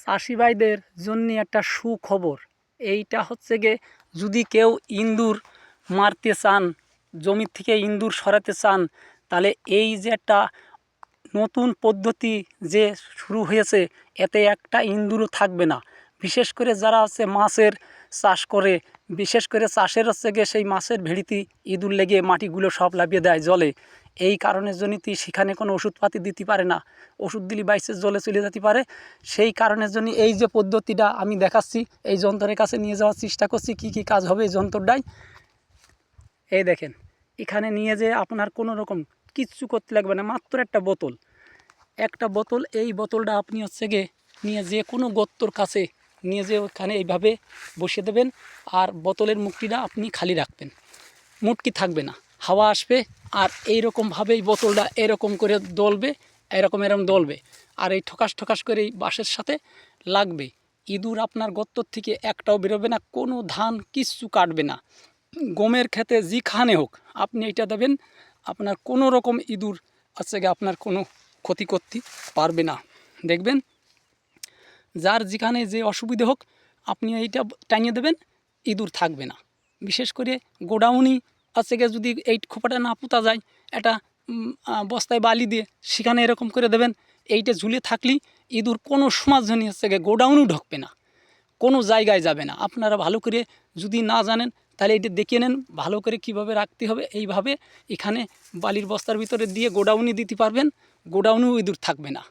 চাষি ভাইদের জন্য একটা সুখবর। এইটা হচ্ছে গিয়ে, যদি কেউ ইঁদুর মারতে চান, জমির থেকে ইঁদুর সরাতে চান, তাহলে এই যে একটা নতুন পদ্ধতি যে শুরু হয়েছে, এতে একটা ইঁদুরও থাকবে না। বিশেষ করে যারা হচ্ছে মাছের চাষ করে, বিশেষ করে চাষের হচ্ছে গিয়ে সেই মাছের ভেড়িতে ইঁদুর লেগে মাটিগুলো সব লাভিয়ে দেয় জলে। এই কারণের জন্যই সেখানে কোনো ওষুধপাতি দিতে পারে না, ওষুধ দিলে বাইসে জলে চলে যেতে পারে। সেই কারণের জন্য এই যে পদ্ধতিটা আমি দেখাচ্ছি, এই যন্ত্রের কাছে নিয়ে যাওয়ার চেষ্টা করছি, কি কি কাজ হবে এই যন্ত্রটাই। এই দেখেন, এখানে নিয়ে যে আপনার কোনো রকম কিচ্ছু করতে লাগবে না, মাত্র একটা বোতল। এই বোতলটা আপনি হচ্ছে গিয়ে নিয়ে যে কোনো গর্তর কাছে নিয়ে যে ওখানে এইভাবে বসিয়ে দেবেন, আর বোতলের মুখটিটা আপনি খালি রাখবেন, মুটকি থাকবে না, হাওয়া আসবে। আর এইরকমভাবে এই বোতলটা এরকম করে দলবে, এরকম দলবে, আর এই ঠকাস ঠকাস করে এই বাঁশের সাথে লাগবে। ইঁদুর আপনার গর্তর থেকে একটাও বেরোবে না, কোনো ধান কিচ্ছু কাটবে না। গমের খেতে যেখানে হোক আপনি এইটা দেবেন, আপনার কোনো রকম ইঁদুর আছে গিয়ে আপনার কোনো ক্ষতি করতে পারবে না। দেখবেন যার যেখানে যে অসুবিধে হোক, আপনি এইটা টাঙিয়ে দেবেন, ইঁদুর থাকবে না। বিশেষ করে গোডাউনই আছে গিয়ে যদি এই খোপাটা না পোতা যায়, এটা বস্তায় বালি দিয়ে সেখানে এরকম করে দেবেন, এইটা ঝুলে থাকলেই ইঁদুর কোনো সমাজ জনই হচ্ছে গিয়ে গোডাউনও ঢুকবে না, কোনো জায়গায় যাবে না। আপনারা ভালো করে যদি না জানেন, তাহলে এটা দেখিয়ে নেন ভালো করে কিভাবে রাখতে হবে। এইভাবে এখানে বালির বস্তার ভিতরে দিয়ে গোডাউনে দিতে পারবেন, গোডাউনেও ইঁদুর থাকবে না।